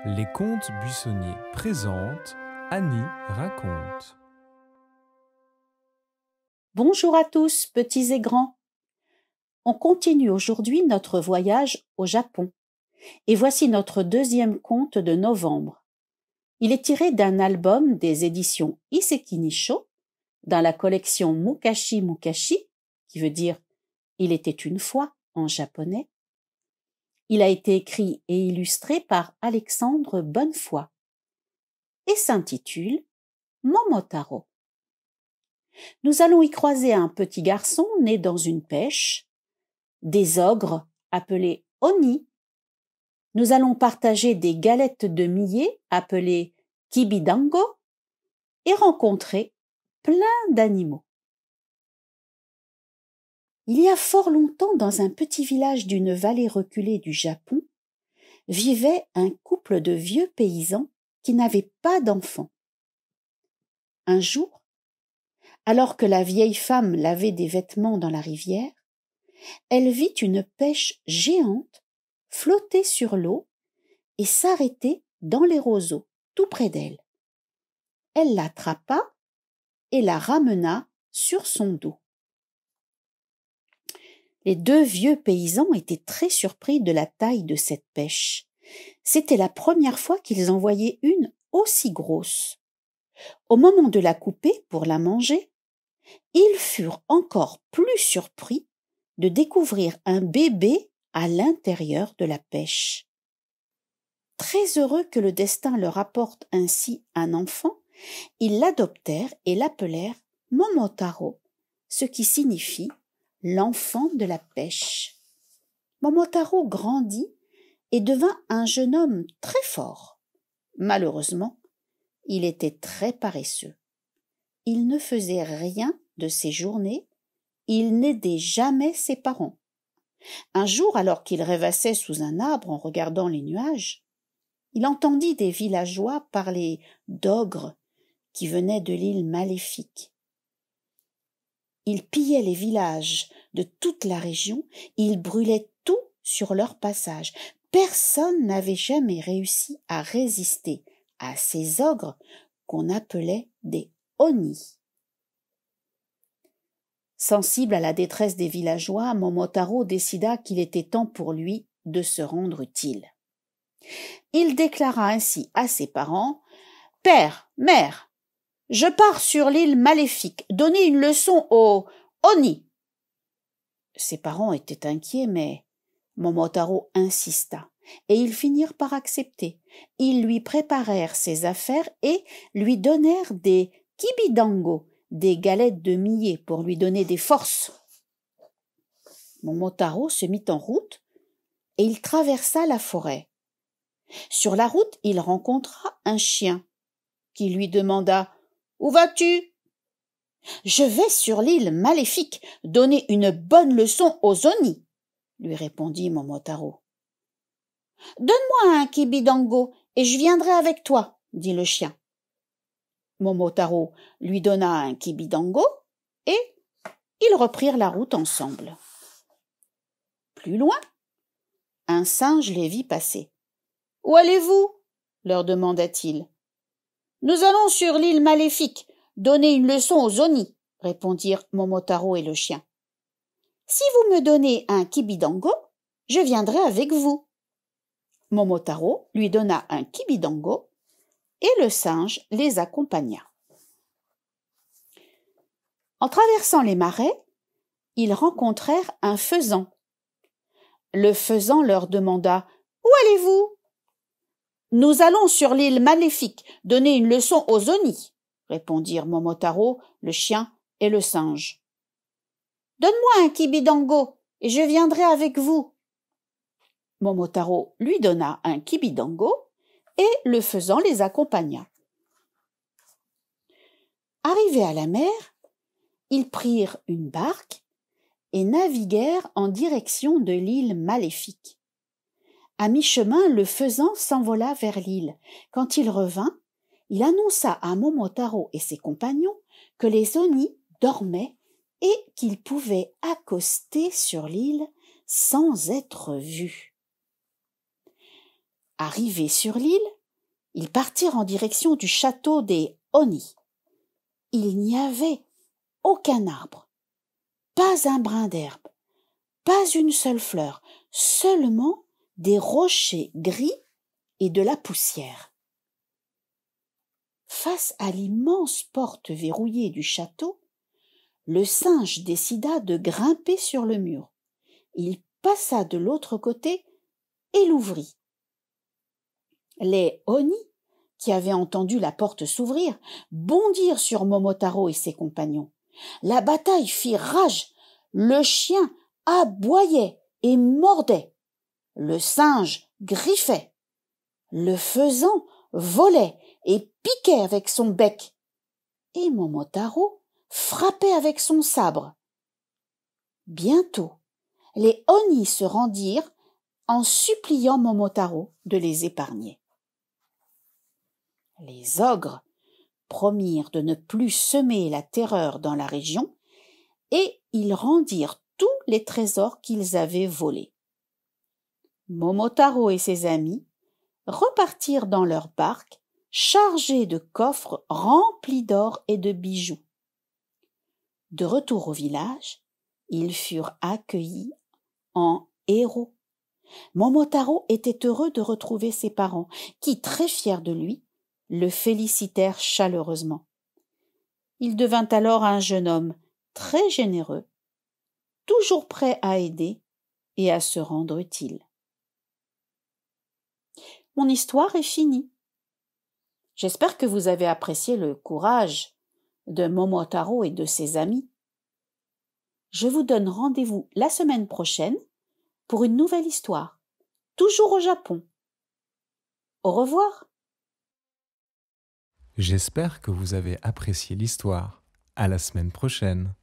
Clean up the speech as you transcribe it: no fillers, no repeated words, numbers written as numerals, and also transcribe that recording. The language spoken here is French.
Les contes buissonniers présentent Annie raconte. Bonjour à tous, petits et grands. On continue aujourd'hui notre voyage au Japon. Et voici notre deuxième conte de novembre. Il est tiré d'un album des éditions Iseki Nisho, dans la collection Mukashi Mukashi, qui veut dire « Il était une fois » en japonais. Il a été écrit et illustré par Alexandre Bonnefoy et s'intitule Momotaro. Nous allons y croiser un petit garçon né dans une pêche, des ogres appelés Oni. Nous allons partager des galettes de millet appelées Kibidango et rencontrer plein d'animaux. Il y a fort longtemps, dans un petit village d'une vallée reculée du Japon, vivait un couple de vieux paysans qui n'avaient pas d'enfants. Un jour, alors que la vieille femme lavait des vêtements dans la rivière, elle vit une pêche géante flotter sur l'eau et s'arrêter dans les roseaux, tout près d'elle. Elle l'attrapa et la ramena sur son dos. Les deux vieux paysans étaient très surpris de la taille de cette pêche. C'était la première fois qu'ils en voyaient une aussi grosse. Au moment de la couper pour la manger, ils furent encore plus surpris de découvrir un bébé à l'intérieur de la pêche. Très heureux que le destin leur apporte ainsi un enfant, ils l'adoptèrent et l'appelèrent Momotaro, ce qui signifie l'enfant de la pêche. Momotaro grandit et devint un jeune homme très fort. Malheureusement, il était très paresseux. Il ne faisait rien de ses journées, il n'aidait jamais ses parents. Un jour, alors qu'il rêvassait sous un arbre en regardant les nuages, il entendit des villageois parler d'ogres qui venaient de l'île Maléfique. Ils pillaient les villages de toute la région, ils brûlaient tout sur leur passage. Personne n'avait jamais réussi à résister à ces ogres qu'on appelait des Oni. Sensible à la détresse des villageois, Momotaro décida qu'il était temps pour lui de se rendre utile. Il déclara ainsi à ses parents « Père, mère, je pars sur l'île Maléfique, donner une leçon aux Oni. » Ses parents étaient inquiets, mais Momotaro insista, et ils finirent par accepter. Ils lui préparèrent ses affaires et lui donnèrent des kibidango, des galettes de millet pour lui donner des forces. Momotaro se mit en route et il traversa la forêt. Sur la route, il rencontra un chien qui lui demanda « Où vas-tu » ? « Je vais sur l'île Maléfique donner une bonne leçon aux Oni, » lui répondit Momotaro. « Donne-moi un kibidango et je viendrai avec toi, » dit le chien. Momotaro lui donna un kibidango et ils reprirent la route ensemble. Plus loin, un singe les vit passer. « Où allez-vous » leur demanda-t-il. « Nous allons sur l'île Maléfique donner une leçon aux Oni, » répondirent Momotaro et le chien. « Si vous me donnez un kibidango, je viendrai avec vous. » Momotaro lui donna un kibidango et le singe les accompagna. En traversant les marais, ils rencontrèrent un faisan. Le faisan leur demanda « Où allez-vous » ? « Nous allons sur l'île Maléfique donner une leçon aux Oni, » répondirent Momotaro, le chien et le singe. « Donne-moi un kibidango et je viendrai avec vous. » Momotaro lui donna un kibidango et le faisan les accompagna. Arrivés à la mer, ils prirent une barque et naviguèrent en direction de l'île Maléfique. À mi-chemin, le faisan s'envola vers l'île. Quand il revint, il annonça à Momotaro et ses compagnons que les Oni dormaient et qu'ils pouvaient accoster sur l'île sans être vus. Arrivés sur l'île, Ils partirent en direction du château des Oni. Il n'y avait aucun arbre, pas un brin d'herbe, pas une seule fleur, seulement des rochers gris et de la poussière. Face à l'immense porte verrouillée du château, le singe décida de grimper sur le mur. Il passa de l'autre côté et l'ouvrit. Les Oni, qui avaient entendu la porte s'ouvrir, bondirent sur Momotaro et ses compagnons. La bataille fit rage. Le chien aboyait et mordait. Le singe griffait. Le faisan volait et piquait avec son bec. Et Momotaro frappait avec son sabre. Bientôt, les Oni se rendirent en suppliant Momotaro de les épargner. Les ogres promirent de ne plus semer la terreur dans la région et ils rendirent tous les trésors qu'ils avaient volés. Momotaro et ses amis repartirent dans leur barque chargés de coffres remplis d'or et de bijoux. De retour au village, ils furent accueillis en héros. Momotaro était heureux de retrouver ses parents, qui, très fiers de lui, le félicitèrent chaleureusement. Il devint alors un jeune homme très généreux, toujours prêt à aider et à se rendre utile. Mon histoire est finie. J'espère que vous avez apprécié le courage de Momotaro et de ses amis. Je vous donne rendez-vous la semaine prochaine pour une nouvelle histoire, toujours au Japon. Au revoir. J'espère que vous avez apprécié l'histoire. À la semaine prochaine.